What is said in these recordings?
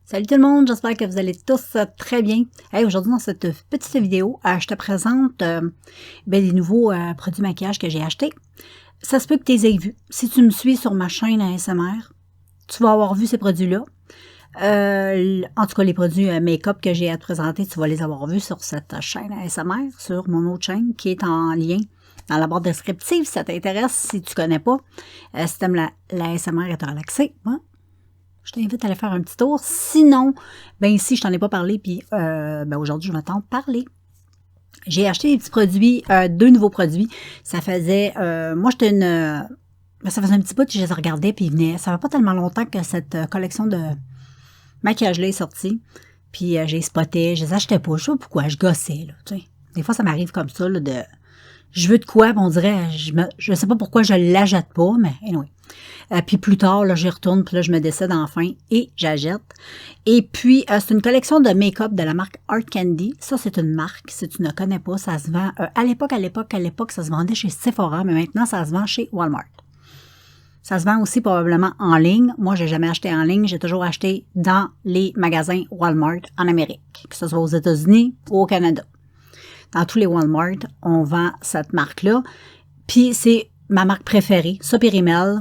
Salut tout le monde, j'espère que vous allez tous très bien. Hey, aujourd'hui dans cette petite vidéo, je te présente des nouveaux produits maquillage que j'ai achetés. Ça se peut que tu les aies vus. Si tu me suis sur ma chaîne ASMR, tu vas avoir vu ces produits-là. En tout cas, les produits make-up que j'ai à te présenter, tu vas les avoir vus sur cette chaîne ASMR, sur mon autre chaîne qui est en lien dans la barre descriptive si ça t'intéresse, si tu ne connais pas. Si tu aimes la ASMR et te relaxer, je t'invite à aller faire un petit tour. Sinon, ben ici, je t'en ai pas parlé, puis aujourd'hui, je vais t'en parler. J'ai acheté des petits produits, 2 nouveaux produits. Ça faisait, moi, j'étais ça faisait un petit bout que je les regardais, puis ils venaient. Ça fait pas tellement longtemps que cette collection de maquillage-là est sortie. Puis j'ai spoté, je les achetais pas. Je sais pas pourquoi, je gossais, là, tu sais. Des fois, ça m'arrive comme ça, là, je veux de quoi, on dirait, je sais pas pourquoi je l'achète pas, mais anyway. Puis plus tard, là, j'y retourne, puis là, je me décide enfin et j'achète. Et puis, c'est une collection de make-up de la marque Art Candy. Ça, c'est une marque, si tu ne connais pas, ça se vend, à l'époque, ça se vendait chez Sephora, mais maintenant, ça se vend chez Walmart. Ça se vend aussi probablement en ligne. Moi, j'ai jamais acheté en ligne, j'ai toujours acheté dans les magasins Walmart en Amérique, que ce soit aux États-Unis ou au Canada. Dans tous les Walmart, on vend cette marque-là. Puis, c'est ma marque préférée, ça, Rimmel.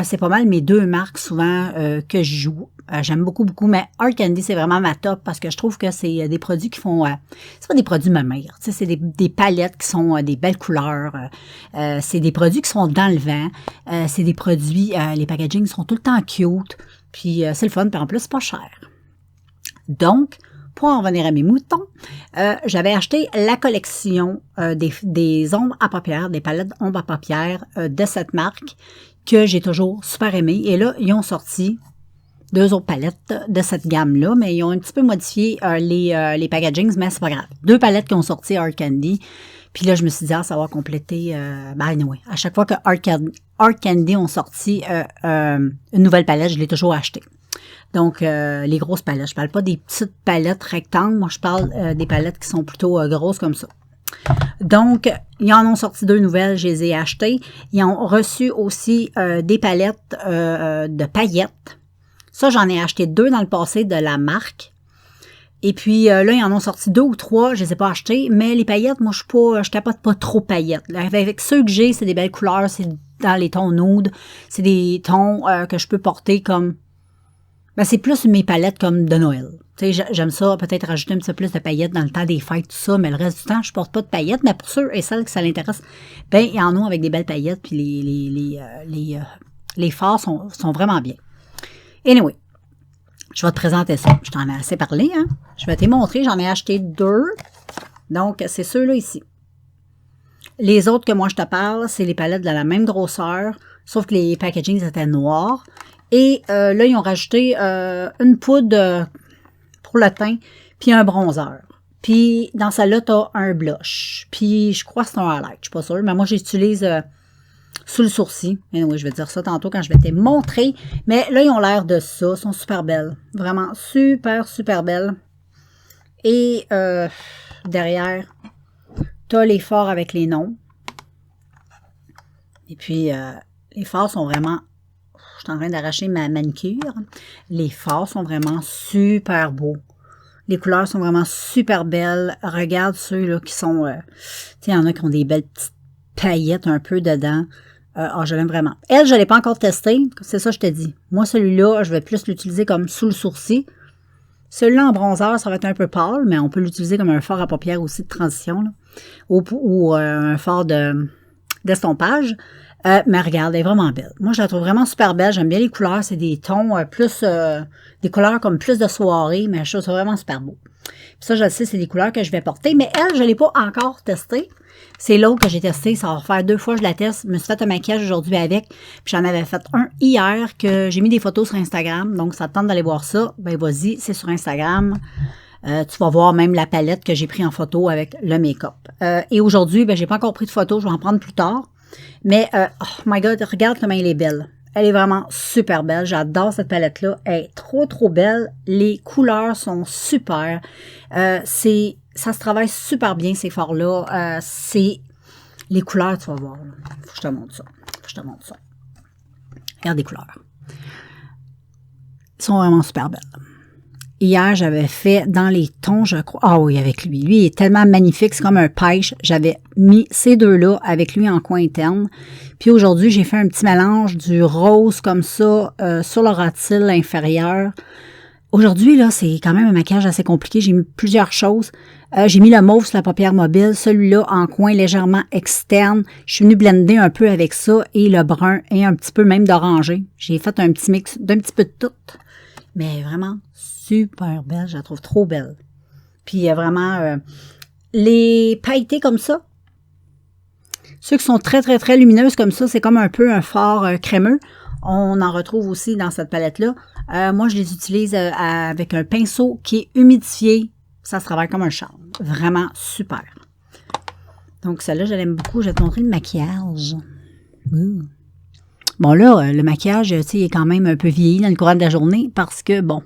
C'est pas mal mes 2 marques souvent que je joue. J'aime beaucoup, mais Art Candy, c'est vraiment ma top parce que je trouve que c'est des produits qui font... c'est pas des produits mammaires, tu sais, c'est des palettes qui sont des belles couleurs. C'est des produits qui sont dans le vent. C'est des produits... les packagings sont tout le temps cute. Puis c'est le fun, puis en plus, c'est pas cher. Donc, pour en revenir à mes moutons, j'avais acheté la collection des ombres à paupières, des palettes ombres à paupières de cette marque que j'ai toujours super aimé. Et là, ils ont sorti 2 autres palettes de cette gamme-là, mais ils ont un petit peu modifié les packagings, mais c'est pas grave. 2 palettes qui ont sorti Art Candy. Puis là, je me suis dit, ça va compléter... anyway, à chaque fois que Art Candy ont sorti une nouvelle palette, je l'ai toujours achetée. Donc, les grosses palettes. Je parle pas des petites palettes rectangles. Moi, je parle des palettes qui sont plutôt grosses comme ça. Donc, ils en ont sorti 2 nouvelles. Je les ai achetées. Ils ont reçu aussi des palettes de paillettes. Ça, j'en ai acheté 2 dans le passé de la marque. Et puis, là, ils en ont sorti 2 ou 3. Je les ai pas achetées. Mais les paillettes, moi, je capote pas trop paillettes. Avec ceux que j'ai, c'est des belles couleurs. C'est dans les tons nude. C'est des tons que je peux porter comme... c'est plus mes palettes comme de Noël. Tu sais, j'aime ça, peut-être rajouter un petit peu plus de paillettes dans le temps des fêtes, tout ça, mais le reste du temps, je porte pas de paillettes. Mais pour ceux et celles que ça l'intéresse, il y en a avec des belles paillettes, puis les fards sont vraiment bien. Anyway, je vais te présenter ça. Je t'en ai assez parlé, hein. Je vais te les montrer. J'en ai acheté 2. Donc, c'est ceux-là ici. Les autres que moi je te parle, c'est les palettes de la même grosseur, sauf que les packagings étaient noirs. Et là, ils ont rajouté une poudre pour le teint, puis un bronzer. Puis dans celle-là, tu as un blush. Puis je crois que c'est un highlight, je suis pas sûre. Mais moi, j'utilise sous le sourcil. Mais oui, je vais te dire ça tantôt quand je vais te montrer. Mais là, ils ont l'air de ça. Ils sont super belles. Vraiment super, super belles. Et derrière, tu as les fards avec les noms. Et puis, les fards sont vraiment... Je suis en train d'arracher ma manicure. Les fards sont vraiment super beaux. Les couleurs sont vraiment super belles. Regarde ceux-là qui sont... tu sais, il y en a qui ont des belles petites paillettes un peu dedans. Je l'aime vraiment. Elle, je ne l'ai pas encore testé. C'est ça que je te dis. Moi, celui-là, je vais plus l'utiliser comme sous le sourcil. Celui-là, en bronzer, ça va être un peu pâle, mais on peut l'utiliser comme un fard à paupières aussi de transition. Là. Ou un fard d'estompage. Mais regarde, elle est vraiment belle. Moi, je la trouve vraiment super belle. J'aime bien les couleurs. C'est des tons plus... des couleurs comme plus de soirée, mais je trouve ça vraiment super beau. Puis ça, je le sais, c'est des couleurs que je vais porter. Mais elle, je ne l'ai pas encore testée. C'est l'autre que j'ai testé. Ça va faire 2 fois que je la teste. Je me suis fait un maquillage aujourd'hui avec. Puis j'en avais fait un hier que j'ai mis des photos sur Instagram. Donc, ça te tente d'aller voir ça. Ben, vas-y, c'est sur Instagram. Tu vas voir même la palette que j'ai pris en photo avec le make-up. Et aujourd'hui, j'ai pas encore pris de photos. Je vais en prendre plus tard. Mais, oh my God, regarde comment elle est belle. Elle est vraiment super belle. J'adore cette palette-là. Elle est trop, trop belle. Les couleurs sont super. Ça se travaille super bien, ces fards-là. C'est les couleurs, tu vas voir. Faut que je te montre ça. Regarde les couleurs. Ils sont vraiment super belles. hier, j'avais fait dans les tons, je crois. Ah oui, avec lui. Lui, il est tellement magnifique, c'est comme un pêche. J'avais mis ces deux-là avec lui en coin interne. Puis aujourd'hui, j'ai fait un petit mélange du rose comme ça sur le rotule inférieur. Aujourd'hui, là, c'est quand même un maquillage assez compliqué. J'ai mis plusieurs choses. J'ai mis le mauve sur la paupière mobile, celui-là en coin légèrement externe. Je suis venue blender un peu avec ça et le brun et un petit peu même d'orangé. J'ai fait un petit mix d'un petit peu de tout. Mais vraiment super belle, je la trouve trop belle. Puis il y a vraiment les pailletés comme ça. Ceux qui sont très, très, très lumineuses comme ça, c'est comme un peu un fard crémeux. On en retrouve aussi dans cette palette-là. Moi, je les utilise avec un pinceau qui est humidifié. Ça se travaille comme un charme. Vraiment super. Donc, celle-là, je l'aime beaucoup. Je vais te montrer le maquillage. Ouh. Bon, là, le maquillage, tu sais, il est quand même un peu vieilli dans le courant de la journée parce que, bon,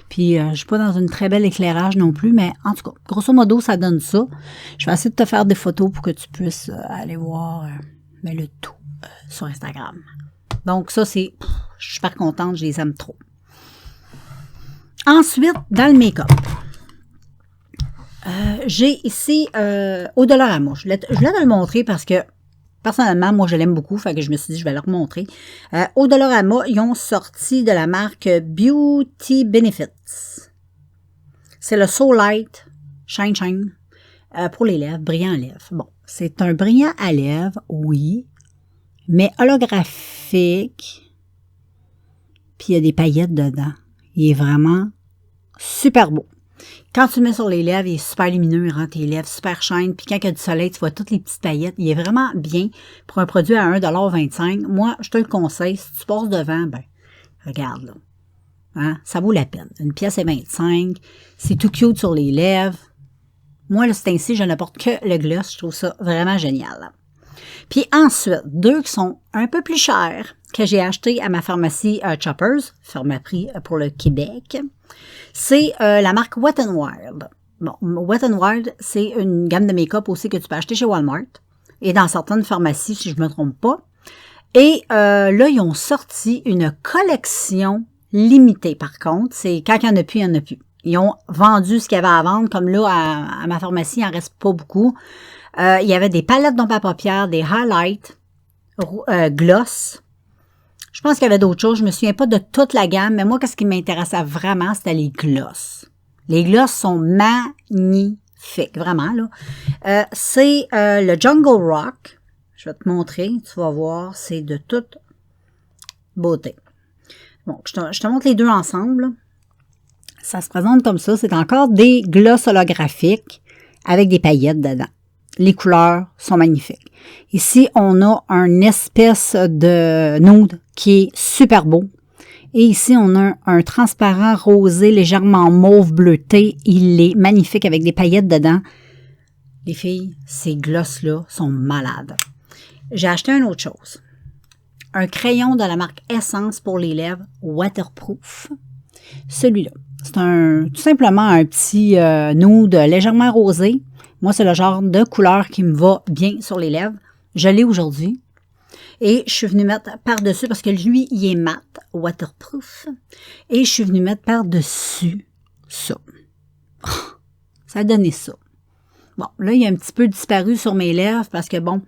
puis je ne suis pas dans une très belle éclairage non plus, mais en tout cas, grosso modo, ça donne ça. Je vais essayer de te faire des photos pour que tu puisses aller voir le tout sur Instagram. Donc, ça, c'est... Je suis super contente, je les aime trop. Ensuite, dans le make-up, j'ai ici Eau de l'Orama. Je voulais te le montrer parce que, personnellement, moi, je l'aime beaucoup, fait que je me suis dit, je vais le remontrer. Eau de l'Orama, ils ont sorti de la marque Beauty Benefits. C'est le So Light Shine Shine pour les lèvres, brillant à lèvres. Bon, c'est un brillant à lèvres, oui, mais holographique, puis il y a des paillettes dedans. Il est vraiment super beau. Quand tu le mets sur les lèvres, il est super lumineux, il rend tes lèvres super shine. Puis quand il y a du soleil, tu vois toutes les petites paillettes. Il est vraiment bien pour un produit à 1,25 $. Moi, je te le conseille. Si tu passes devant, ben, regarde là. Hein? Ça vaut la peine. Une pièce est 25. C'est tout cute sur les lèvres. Moi, là, c'est ainsi, je ne porte que le gloss. Je trouve ça vraiment génial. Là. Puis ensuite, deux qui sont un peu plus chers, que j'ai acheté à ma pharmacie Choppers, Pharmaprix pour le Québec. C'est la marque Wet n Wild. Bon, Wet n Wild, c'est une gamme de make-up aussi que tu peux acheter chez Walmart et dans certaines pharmacies, si je ne me trompe pas. Et là, ils ont sorti une collection limitée, par contre. C'est quand il n'y en a plus, il n'y en a plus. Ils ont vendu ce qu'il y avait à vendre, comme là, à ma pharmacie, il n'en reste pas beaucoup. Il y avait des palettes d'ombre à paupières, des highlights, gloss. Je pense qu'il y avait d'autres choses. Je ne me souviens pas de toute la gamme, mais moi, ce qui m'intéressait vraiment, c'était les gloss. Les gloss sont magnifiques, vraiment, là. C'est le Jungle Rock. Je vais te montrer, tu vas voir, c'est de toute beauté. Bon, je te montre les deux ensemble. Là. Ça se présente comme ça. C'est encore des gloss holographiques avec des paillettes dedans. Les couleurs sont magnifiques. Ici, on a un espèce de nude qui est super beau. Et ici, on a un transparent rosé légèrement mauve bleuté. Il est magnifique avec des paillettes dedans. Les filles, ces gloss-là sont malades. J'ai acheté une autre chose. Un crayon de la marque Essence pour les lèvres waterproof. Celui-là. C'est tout simplement un petit nude légèrement rosé. Moi, c'est le genre de couleur qui me va bien sur les lèvres. Je l'ai aujourd'hui. Et je suis venue mettre par-dessus, parce que lui, il est mat, waterproof. Et je suis venue mettre par-dessus ça. Oh, ça a donné ça. Bon, là, il a un petit peu disparu sur mes lèvres, parce que bon,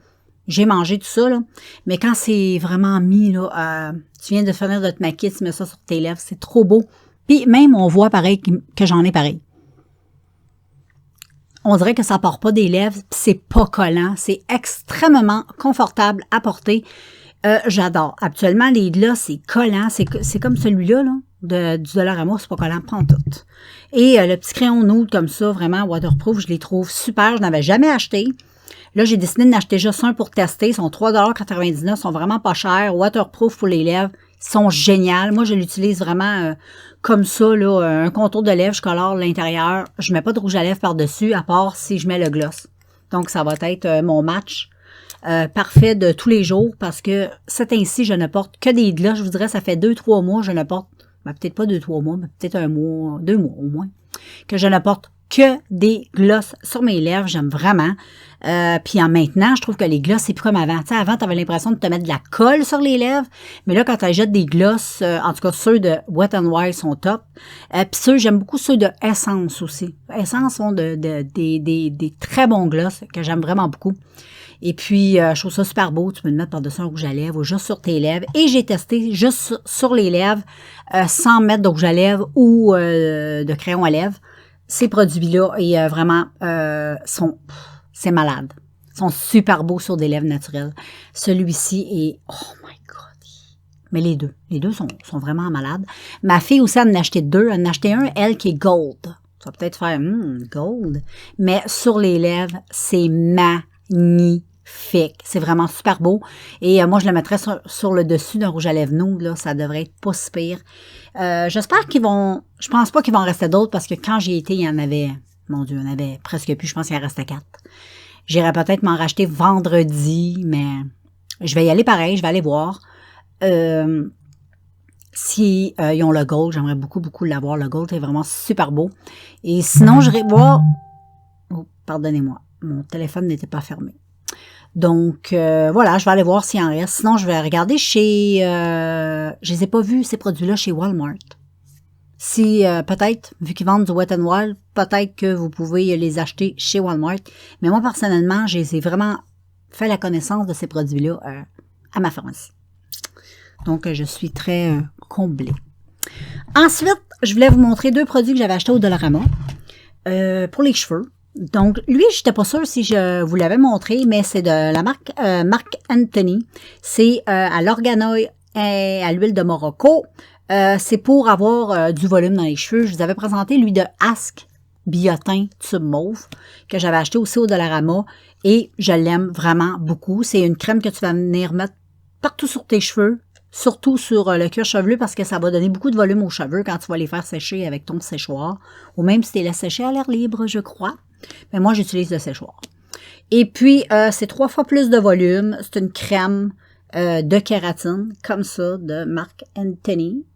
j'ai mangé tout ça, là. Mais quand c'est vraiment mis, là, tu viens de finir de te maquiller, tu mets ça sur tes lèvres, c'est trop beau. Puis même, on voit pareil que j'en ai pareil. On dirait que ça part pas des lèvres, puis c'est pas collant. C'est extrêmement confortable à porter. J'adore. Actuellement, les gloss, c'est collant. C'est comme celui-là, là, du Dollarama, c'est pas collant, prends tout. Et le petit crayon nude comme ça, vraiment waterproof, je les trouve super. Je n'avais jamais acheté. Là, j'ai décidé d'en acheter juste un pour tester. Ils sont 3,99 $. Ils sont vraiment pas chers. Waterproof pour les lèvres. Ils sont géniaux. Moi, je l'utilise vraiment comme ça, là, un contour de lèvres, je colore l'intérieur. Je mets pas de rouge à lèvres par-dessus, à part si je mets le gloss. Donc, ça va être mon match parfait de tous les jours parce que c'est ainsi, je ne porte que des gloss. Je vous dirais, ça fait 2-3 mois, je ne porte, peut-être pas 2-3 mois, mais peut-être 1 mois, 2 mois au moins, que je ne porte que des glosses sur mes lèvres. J'aime vraiment. Puis maintenant, je trouve que les glosses, c'est plus comme avant. Tu sais, avant, tu avais l'impression de te mettre de la colle sur les lèvres. Mais là, quand tu jettes des glosses, en tout cas, ceux de Wet n Wild sont top. Puis ceux, j'aime beaucoup ceux de Essence aussi. Essence sont des très bons glosses que j'aime vraiment beaucoup. Et puis, je trouve ça super beau. Tu peux le mettre par-dessus un rouge à lèvres ou juste sur tes lèvres. Et j'ai testé juste sur les lèvres, sans mettre de rouge à lèvres ou de crayon à lèvres. Ces produits-là, et vraiment, c'est malade. Ils sont super beaux sur des lèvres naturelles. Celui-ci est, oh my God. Mais les deux sont vraiment malades. Ma fille aussi, elle en a acheté deux. Elle en a acheté un, elle, qui est gold. Ça va peut-être faire, gold. Mais sur les lèvres, c'est magnifique. C'est vraiment super beau. Et moi, je le mettrais sur le dessus d'un rouge à lèvres nude, là. Ça devrait être pas si pire. J'espère qu'ils vont... Je pense pas qu'ils vont en rester d'autres parce que quand j'y étais, il y en avait... Mon Dieu, il y en avait presque plus. Je pense qu'il en restait 4. J'irai peut-être m'en racheter vendredi, mais je vais y aller pareil. Je vais aller voir. Si ils ont le gold, j'aimerais beaucoup, beaucoup l'avoir. Le gold est vraiment super beau. Et sinon, j'irai voir... Oh, pardonnez-moi. Mon téléphone n'était pas fermé. Donc, voilà, je vais aller voir s'il en reste. Sinon, je vais regarder chez... je les ai pas vus, ces produits-là, chez Walmart. Si, peut-être, vu qu'ils vendent du Wet n Wild, peut-être que vous pouvez les acheter chez Walmart. Mais moi, personnellement, j'ai vraiment fait la connaissance de ces produits-là à ma pharmacie. Donc, je suis très comblée. Ensuite, je voulais vous montrer 2 produits que j'avais achetés au Dollarama pour les cheveux. Donc, lui, je n'étais pas sûre si je vous l'avais montré, mais c'est de la marque Marc Anthony. C'est à l'organoï et à l'huile de Morocco. C'est pour avoir du volume dans les cheveux. Je vous avais présenté lui de Ask Biotin Tube Mauve que j'avais acheté aussi au Dollarama et je l'aime vraiment beaucoup. C'est une crème que tu vas venir mettre partout sur tes cheveux, surtout sur le cuir chevelu parce que ça va donner beaucoup de volume aux cheveux quand tu vas les faire sécher avec ton séchoir ou même si tu les laisses sécher à l'air libre, je crois. Mais moi, j'utilise le séchoir. Et puis, c'est 3 fois plus de volume. C'est une crème de kératine, comme ça, de Marc Anthony.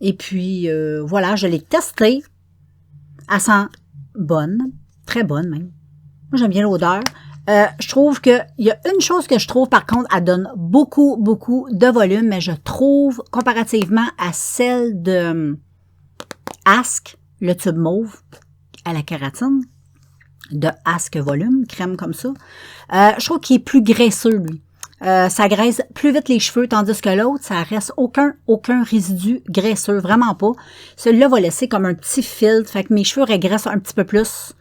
Et puis, voilà, je l'ai testé. Elle sent bonne, très bonne même. Moi, j'aime bien l'odeur. Je trouve qu'il y a une chose que je trouve, par contre, elle donne beaucoup, beaucoup de volume, mais je trouve, comparativement à celle de Ask, le tube mauve, à la kératine, de Ask Volume, crème comme ça, je trouve qu'il est plus graisseux, lui. Ça graisse plus vite les cheveux, tandis que l'autre, ça reste aucun résidu graisseux, vraiment pas. Celui-là va laisser comme un petit filtre, fait que mes cheveux régressent un petit peu plus.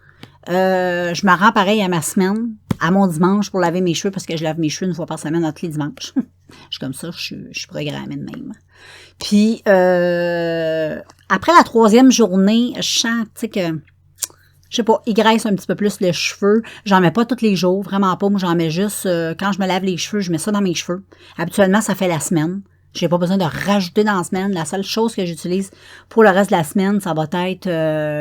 Je me rends pareil à ma semaine, à mon dimanche pour laver mes cheveux, parce que je lave mes cheveux 1 fois par semaine, tous les dimanches. Je suis comme ça, je suis programmée de même. Puis, après la 3e journée, je sens, tu sais, que... Je sais pas, il graisse un petit peu plus les cheveux. J'en mets pas tous les jours, vraiment pas. Moi, j'en mets juste quand je me lave les cheveux, je mets ça dans mes cheveux. Habituellement, ça fait la semaine. J'ai pas besoin de rajouter dans la semaine. La seule chose que j'utilise pour le reste de la semaine, ça va être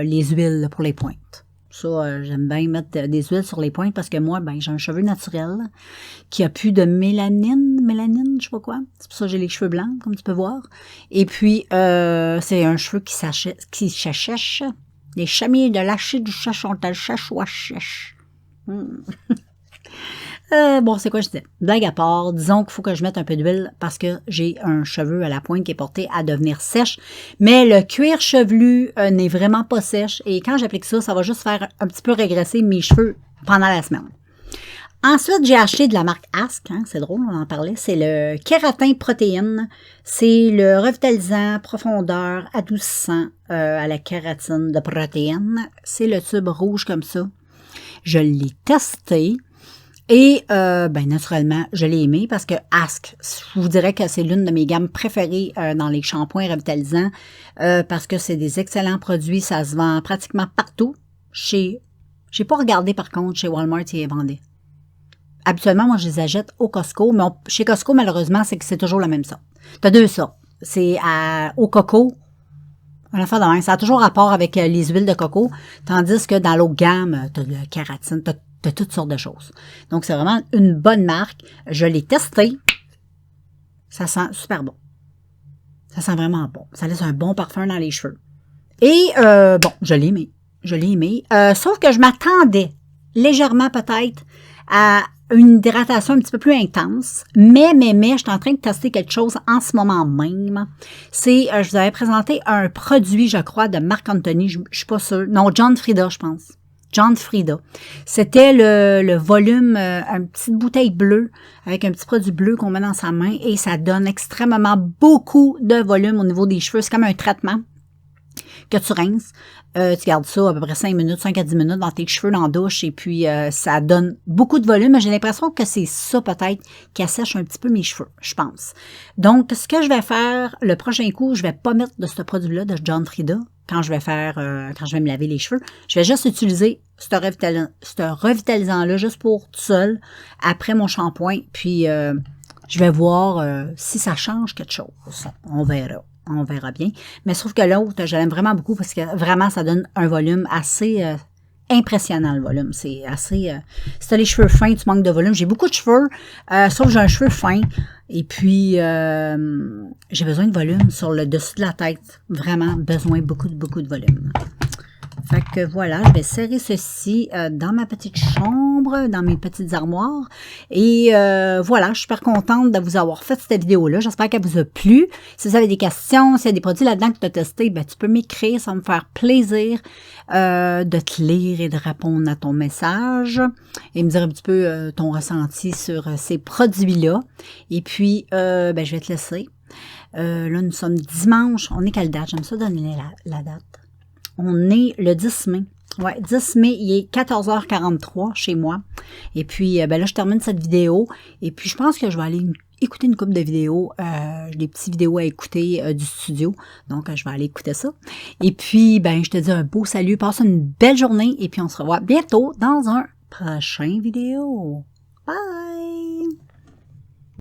les huiles pour les pointes. Ça, j'aime bien mettre des huiles sur les pointes parce que moi, ben, j'ai un cheveu naturel qui a plus de mélanine, je sais pas quoi. C'est pour ça que j'ai les cheveux blancs, comme tu peux voir. Et puis, c'est un cheveu qui s'achèche. Les chemiers de lâcher du chèche ont le chèche ou à chèche. Bon, c'est quoi je disais? Blague à part, disons qu'il faut que je mette un peu d'huile parce que j'ai un cheveu à la pointe qui est porté à devenir sèche. Mais le cuir chevelu n'est vraiment pas sèche. Et quand j'applique ça, ça va juste faire un petit peu régresser mes cheveux pendant la semaine. Ensuite, j'ai acheté de la marque Ask, hein, c'est drôle, on en parlait, c'est le Kératin Protéine. C'est le revitalisant, profondeur, adoucissant à la kératine de protéines. C'est le tube rouge comme ça. Je l'ai testé et, naturellement, je l'ai aimé parce que Ask, je vous dirais que c'est l'une de mes gammes préférées dans les shampoings revitalisants parce que c'est des excellents produits, ça se vend pratiquement partout. J'ai pas regardé par contre chez Walmart, ils les vendaient. Habituellement, moi, je les achète au Costco, mais chez Costco, malheureusement, c'est que c'est toujours la même sorte. Tu as 2 sortes. C'est au coco. On a fait de même. Ça a toujours rapport avec les huiles de coco, tandis que dans l'autre gamme, tu as de la kératine, tu as toutes sortes de choses. Donc, c'est vraiment une bonne marque. Je l'ai testé. Ça sent super bon. Ça sent vraiment bon. Ça laisse un bon parfum dans les cheveux. Et, bon, je l'ai aimé. je l'ai aimé. Sauf que je m'attendais légèrement peut-être à une hydratation un petit peu plus intense. Mais, je suis en train de tester quelque chose en ce moment même. C'est, je vous avais présenté un produit, je crois, de Marc Anthony, je suis pas sûre. Non, John Frieda, je pense. John Frieda. C'était le volume, une petite bouteille bleue avec un petit produit bleu qu'on met dans sa main et ça donne extrêmement beaucoup de volume au niveau des cheveux. C'est comme un traitement que tu rinces. Tu gardes ça à peu près 5 minutes, 5 à 10 minutes dans tes cheveux, dans la douche, et puis ça donne beaucoup de volume. J'ai l'impression que c'est ça peut-être qui assèche un petit peu mes cheveux, je pense. Donc, ce que je vais faire, le prochain coup, je vais pas mettre de ce produit-là, de John Frieda, quand je vais me laver les cheveux. Je vais juste utiliser ce revitalisant-là juste pour tout seul, après mon shampoing, puis je vais voir si ça change quelque chose. On verra. On verra bien. Mais je trouve que l'autre, je l'aime vraiment beaucoup parce que vraiment, ça donne un volume assez impressionnant, le volume. C'est assez... si tu as les cheveux fins, tu manques de volume. J'ai beaucoup de cheveux, sauf que j'ai un cheveu fin. Et puis, j'ai besoin de volume sur le dessus de la tête. Vraiment, besoin beaucoup de volume. Fait que voilà, je vais serrer ceci dans ma petite chambre, dans mes petites armoires. Et voilà, je suis super contente de vous avoir fait cette vidéo-là. J'espère qu'elle vous a plu. Si vous avez des questions, s'il y a des produits là-dedans que tu as testés, ben, tu peux m'écrire. Ça va me faire plaisir de te lire et de répondre à ton message. Et me dire un petit peu ton ressenti sur ces produits-là. Et puis, ben, je vais te laisser. Là, nous sommes dimanche. On est quelle date? J'aime ça donner la date. On est le 10 mai. Ouais, 10 mai, il est 14h43 chez moi. Et puis, ben là, je termine cette vidéo. Et puis, je pense que je vais aller écouter une couple de vidéos. J'ai des petites vidéos à écouter du studio. Donc, je vais aller écouter ça. Et puis, ben, je te dis un beau salut. Passe une belle journée. Et puis, on se revoit bientôt dans un prochain vidéo. Bye!